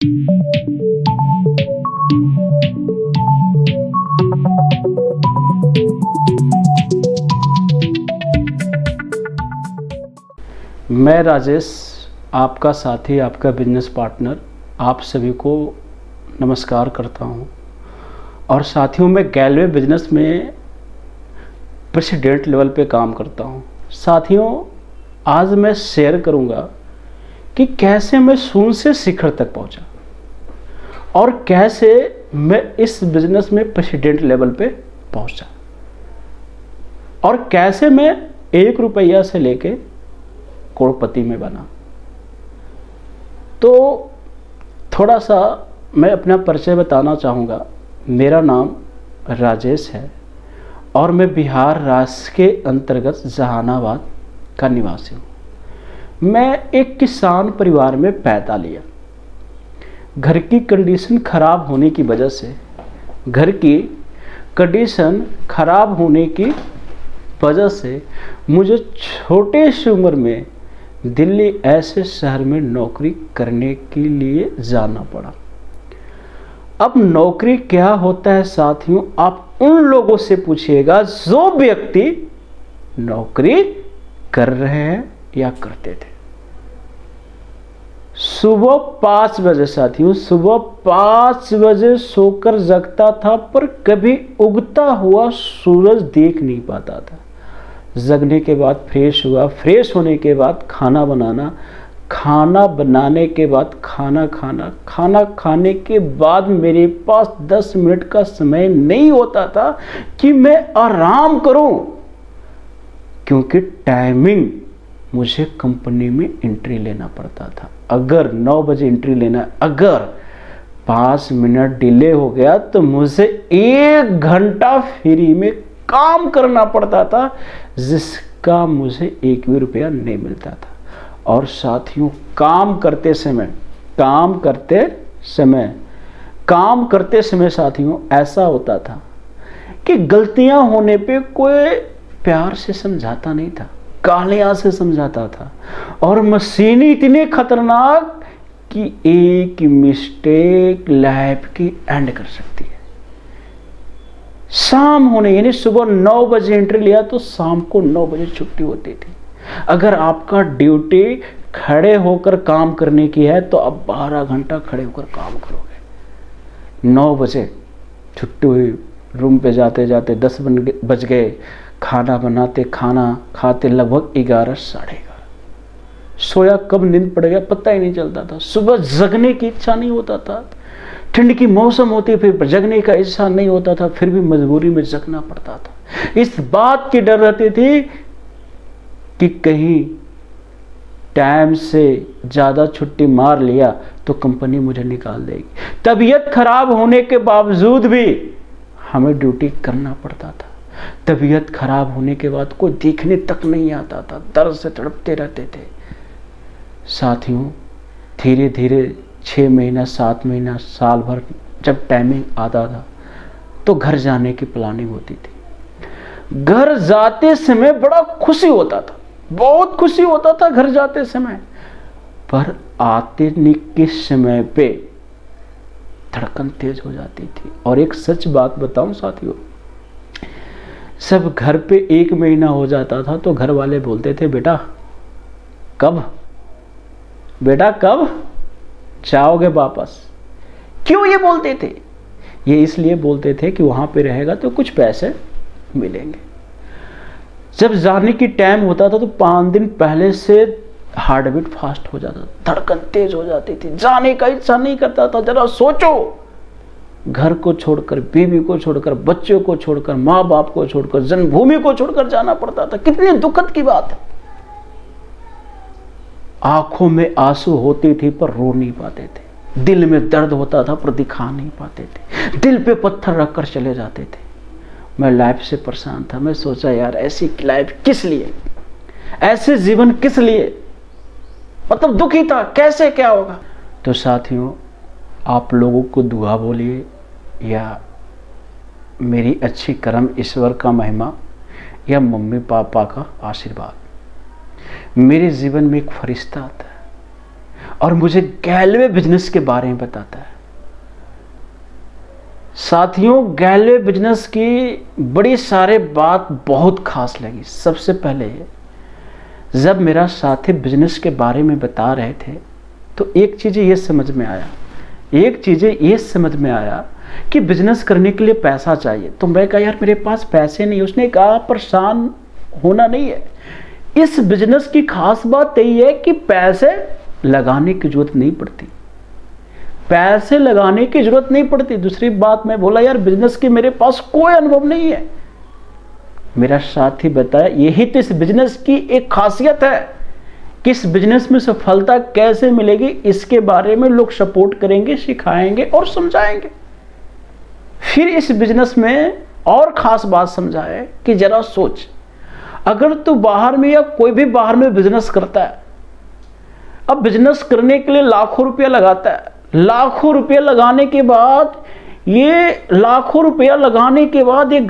मैं राजेश, आपका साथी, आपका बिजनेस पार्टनर, आप सभी को नमस्कार करता हूं। और साथियों, मैं गैलवे बिजनेस में प्रेसिडेंट लेवल पे काम करता हूं। साथियों, आज मैं शेयर करूंगा कि कैसे मैं शून्य से शिखर तक पहुंचा और कैसे मैं इस बिजनेस में प्रेसिडेंट लेवल पे पहुंचा और कैसे मैं 1 रुपया से लेके करोड़पति में बना। तो थोड़ा सा मैं अपना परिचय बताना चाहूँगा। मेरा नाम राजेश है और मैं बिहार राज्य के अंतर्गत जहानाबाद का निवासी हूँ। मैं एक किसान परिवार में पैदा लिया। घर की कंडीशन खराब होने की वजह से मुझे छोटे सी उम्र में दिल्ली ऐसे शहर में नौकरी करने के लिए जाना पड़ा। अब नौकरी क्या होता है साथियों, आप उन लोगों से पूछिएगा जो व्यक्ति नौकरी कर रहे हैं या करते थे। सुबह 5 बजे साथियों, सुबह 5 बजे सोकर जगता था, पर कभी उगता हुआ सूरज देख नहीं पाता था। जगने के बाद फ्रेश हुआ, फ्रेश होने के बाद खाना बनाना, खाना बनाने के बाद खाना खाना, खाना खाने के बाद मेरे पास 10 मिनट का समय नहीं होता था कि मैं आराम करूं, क्योंकि टाइमिंग मुझे कंपनी में एंट्री लेना पड़ता था। अगर 9 बजे एंट्री लेना, अगर 5 मिनट डिले हो गया तो मुझे 1 घंटा फ्री में काम करना पड़ता था, जिसका मुझे 1 भी रुपया नहीं मिलता था। और साथियों, काम करते समय साथियों ऐसा होता था कि गलतियां होने पे कोई प्यार से समझाता नहीं था, गालियां से समझाता था। और मशीन इतनी खतरनाक कि एक मिस्टेक लाइफ की एंड कर सकती है। शाम होने, यानी सुबह 9 बजे एंट्री लिया तो शाम को 9 बजे छुट्टी होती थी। अगर आपका ड्यूटी खड़े होकर काम करने की है तो आप 12 घंटा खड़े होकर काम करोगे। 9 बजे छुट्टी हुई, रूम पे जाते जाते 10 बज गए, खाना बनाते, खाना खाते लगभग 11 साढ़े 11। सोया कब नींद पड़ गया पता ही नहीं चलता था। सुबह जगने की इच्छा नहीं होता था, ठंड की मौसम होती, फिर जगने का इच्छा नहीं होता था, फिर भी मजबूरी में जगना पड़ता था। इस बात की डर रहती थी कि कहीं टाइम से ज़्यादा छुट्टी मार लिया तो कंपनी मुझे निकाल देगी। तबीयत खराब होने के बावजूद भी हमें ड्यूटी करना पड़ता था। तबीयत खराब होने के बाद कोई देखने तक नहीं आता था, दर्द से तड़पते रहते थे। साथियों, धीरे धीरे 6 महीना, 7 महीना, साल भर जब टाइमिंग आता था तो घर जाने की प्लानिंग होती थी। घर जाते समय बड़ा खुशी होता था, बहुत खुशी होता था घर जाते समय, पर आते के समय पे धड़कन तेज हो जाती थी। और एक सच बात बताऊं साथियों, सब घर पे 1 महीना हो जाता था तो घर वाले बोलते थे, बेटा कब जाओगे वापस। क्यों ये बोलते थे? ये इसलिए बोलते थे कि वहां पे रहेगा तो कुछ पैसे मिलेंगे। जब जाने की टाइम होता था तो 5 दिन पहले से हार्ट बीट फास्ट हो जाता था, धड़कन तेज हो जाती थी, जाने का इच्छा नहीं करता था। जरा सोचो, घर को छोड़कर, बीवी को छोड़कर, बच्चों को छोड़कर, माँ बाप को छोड़कर, जन्मभूमि को छोड़कर जाना पड़ता था। कितनी दुखद की बात है। आंखों में आंसू होती थी पर रो नहीं पाते थे, दिल में दर्द होता था पर दिखा नहीं पाते थे, दिल पे पत्थर रखकर चले जाते थे। मैं लाइफ से परेशान था। मैं सोचा यार ऐसी लाइफ किस लिए, ऐसे जीवन किस लिए, मतलब दुखी था, कैसे क्या होगा। तो साथियों, आप लोगों को दुआ बोलिए या मेरी अच्छी कर्म, ईश्वर का महिमा या मम्मी पापा का आशीर्वाद। मेरे जीवन में एक फरिश्ता आता है और मुझे गैलवे बिजनेस के बारे में बताता है। साथियों, गैलवे बिजनेस की बड़ी सारे बात बहुत खास लगी। सबसे पहले जब मेरा साथी बिजनेस के बारे में बता रहे थे तो एक चीज़ ये समझ में आया कि बिजनेस करने के लिए पैसा चाहिए। तो मैं कहा यार मेरे पास पैसे नहीं। उसने कहा परेशान होना नहीं है, इस बिजनेस की खास बात यही है कि पैसे लगाने की जरूरत नहीं पड़ती। दूसरी बात मैं बोला यार बिजनेस की मेरे पास कोई अनुभव नहीं है। मेरा साथी बताया यही तो इस बिजनेस की एक खासियत है कि इस बिजनेस में सफलता कैसे मिलेगी इसके बारे में लोग सपोर्ट करेंगे, सिखाएंगे और समझाएंगे। फिर इस बिजनेस में और खास बात समझाए कि जरा सोच, अगर तू बाहर में या कोई भी बाहर में बिजनेस करता है, अब बिजनेस करने के लिए लाखों रुपया लगाता है, लाखों रुपया लगाने के बाद ये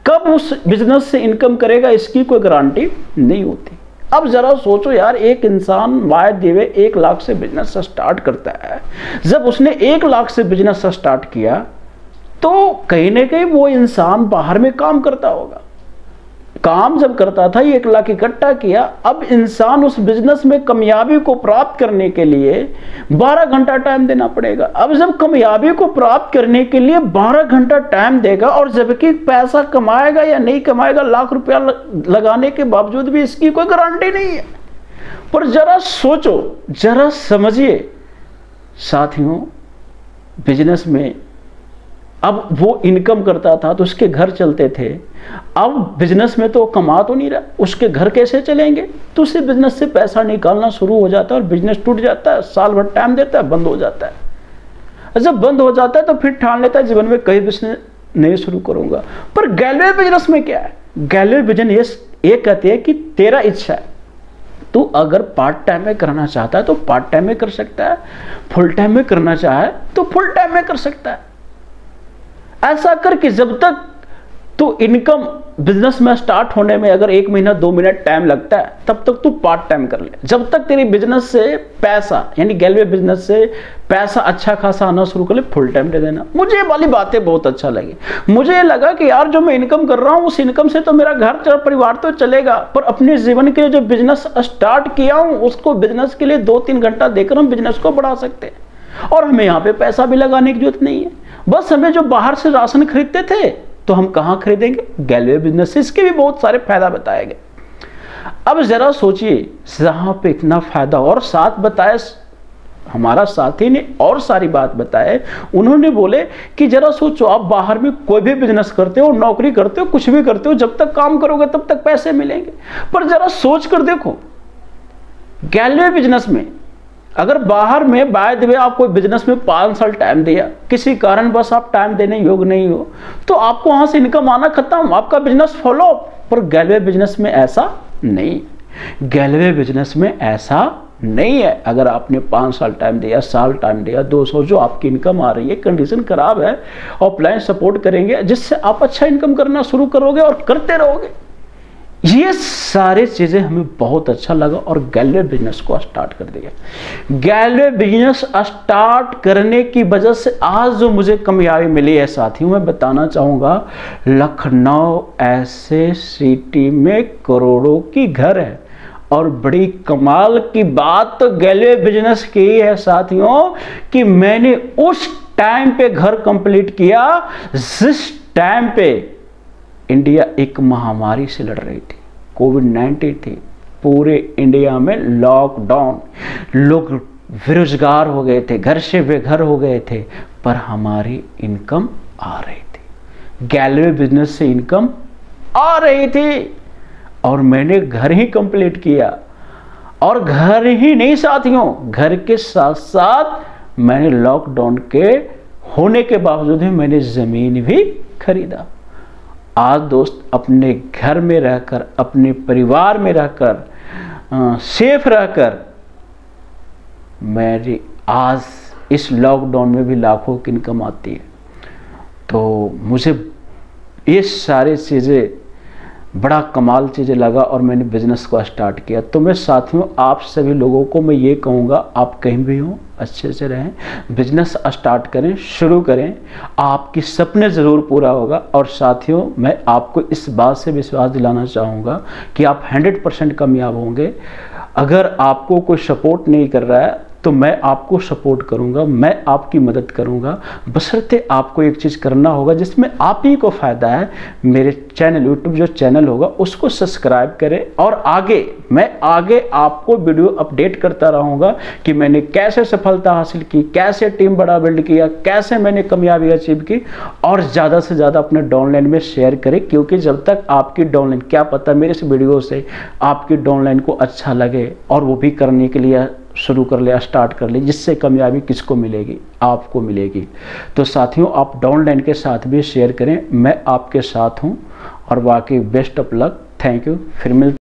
कब उस बिजनेस से इनकम करेगा इसकी कोई गारंटी नहीं होती। अब जरा सोचो यार, एक इंसान वाय देवे 1 लाख से बिजनेस स्टार्ट करता है। जब उसने 1 लाख से बिजनेस स्टार्ट किया तो कहीं ना कहीं वो इंसान बाहर में काम करता होगा। काम जब करता था 1 लाख इकट्ठा किया। अब इंसान उस बिजनेस में कामयाबी को प्राप्त करने के लिए 12 घंटा टाइम देना पड़ेगा। अब जब कामयाबी को प्राप्त करने के लिए 12 घंटा टाइम देगा और जबकि पैसा कमाएगा या नहीं कमाएगा, लाख रुपया लगाने के बावजूद भी इसकी कोई गारंटी नहीं है। पर जरा सोचो, जरा समझिए साथियों, बिजनेस में अब वो इनकम करता था तो उसके घर चलते थे। अब बिजनेस में तो कमा तो नहीं रहा, उसके घर कैसे चलेंगे? तो उसी बिजनेस से पैसा निकालना शुरू हो जाता है और बिजनेस टूट जाता है। साल भर टाइम देता है, बंद हो जाता है। जब बंद हो जाता है तो फिर ठान लेता है जीवन में कहीं बिजनेस नहीं शुरू करूंगा। पर गैलवे बिजनेस में क्या है? गैलवे बिजनेस ये कहते हैं कि तेरा इच्छा है, तू अगर पार्ट टाइम में करना चाहता है तो पार्ट टाइम में कर सकता है, फुल टाइम में करना चाहे तो फुल टाइम में कर सकता है। ऐसा करके जब तक तो इनकम बिजनेस में स्टार्ट होने में अगर 1 महीना 2 मिनट टाइम लगता है तब तक तू पार्ट टाइम कर ले। जब तक तेरी बिजनेस से पैसा, यानी गैलवे बिजनेस से पैसा अच्छा खासा आना शुरू कर ले, फुल टाइम दे देना। मुझे ये वाली बातें बहुत अच्छा लगी। मुझे ये लगा कि यार जो मैं इनकम कर रहा हूँ उस इनकम से तो मेरा घर परिवार तो चलेगा, पर अपने जीवन के लिए जो बिजनेस स्टार्ट किया हूँ उसको बिजनेस के लिए 2-3 घंटा देकर हम बिजनेस को बढ़ा सकते हैं। और हमें यहाँ पे पैसा भी लगाने की जरूरत नहीं है। बस हमें जो बाहर से राशन खरीदते थे तो हम कहां खरीदेंगे? गैलवे बिजनेस से। इसके भी बहुत सारे फायदा बताए गए। अब जरा सोचिए, जहां पे इतना फायदा और साथ बताए, हमारा साथी ने और सारी बात बताए। उन्होंने बोले कि जरा सोचो, आप बाहर में कोई भी बिजनेस करते हो, नौकरी करते हो, कुछ भी करते हो, जब तक काम करोगे तब तक पैसे मिलेंगे। पर जरा सोच कर देखो, गैलवे बिजनेस में अगर बाहर में बाय द वे आप कोई बिजनेस में 5 साल टाइम दिया, किसी कारण बस आप टाइम देने योग्य नहीं हो, तो आपको वहां से इनकम आना खत्म, आपका बिजनेस फॉलो। पर गैलवे बिजनेस में ऐसा नहीं। गैलवे बिजनेस में ऐसा नहीं है। अगर आपने 5 साल टाइम दिया, साल टाइम दिया, 200 जो आपकी इनकम आ रही है, कंडीशन खराब है, ऑफलाइन सपोर्ट करेंगे जिससे आप अच्छा इनकम करना शुरू करोगे और करते रहोगे। ये सारी चीजें हमें बहुत अच्छा लगा और गैलवे बिजनेस को स्टार्ट कर दिया। गैलवे बिजनेस स्टार्ट करने की वजह से आज जो मुझे कामयाबी मिली है साथियों, मैं बताना चाहूंगा, लखनऊ ऐसे सिटी में करोड़ों की घर है। और बड़ी कमाल की बात तो गैलवे बिजनेस की है साथियों कि मैंने उस टाइम पे घर कंप्लीट किया जिस टाइम पे इंडिया एक महामारी से लड़ रही थी, कोविड-19 थी। पूरे इंडिया में लॉकडाउन, लोग बेरोजगार हो गए थे, घर से बेघर हो गए थे, पर हमारी इनकम आ रही थी। गैलवे बिजनेस से इनकम आ रही थी और मैंने घर ही कंप्लीट किया। और घर ही नहीं साथियों, घर के साथ साथ मैंने लॉकडाउन के होने के बावजूद ही मैंने जमीन भी खरीदा। आज दोस्त अपने घर में रहकर, अपने परिवार में रहकर, सेफ रहकर, मेरी आज इस लॉकडाउन में भी लाखों की इनकम आती है। तो मुझे ये सारी चीज़ें बड़ा कमाल चीज़ें लगा और मैंने बिज़नेस को स्टार्ट किया। तो मैं साथियों आप सभी लोगों को मैं ये कहूँगा, आप कहीं भी हों अच्छे से रहें, बिजनेस स्टार्ट करें, शुरू करें, आपके सपने ज़रूर पूरा होगा। और साथियों मैं आपको इस बात से विश्वास दिलाना चाहूँगा कि आप 100% कामयाब होंगे। अगर आपको कोई सपोर्ट नहीं कर रहा है तो मैं आपको सपोर्ट करूंगा, मैं आपकी मदद करूंगा, बशर्ते आपको एक चीज़ करना होगा जिसमें आप ही को फ़ायदा है। मेरे चैनल यूट्यूब जो चैनल होगा उसको सब्सक्राइब करें और मैं आगे आपको वीडियो अपडेट करता रहूँगा कि मैंने कैसे सफलता हासिल की, कैसे टीम बड़ा बिल्ड किया, कैसे मैंने कामयाबी अचीव की। और ज़्यादा से ज़्यादा अपने डाउनलाइन में शेयर करें, क्योंकि जब तक आपकी डाउनलाइन, क्या पता मेरे इस वीडियो से आपकी डाउनलाइन को अच्छा लगे और वो भी करने के लिए शुरू कर ले, स्टार्ट कर ले, जिससे कामयाबी किसको मिलेगी, आपको मिलेगी। तो साथियों आप डाउनलाइन के साथ भी शेयर करें, मैं आपके साथ हूं और वाकई best of luck. Thank you. फिर मिलते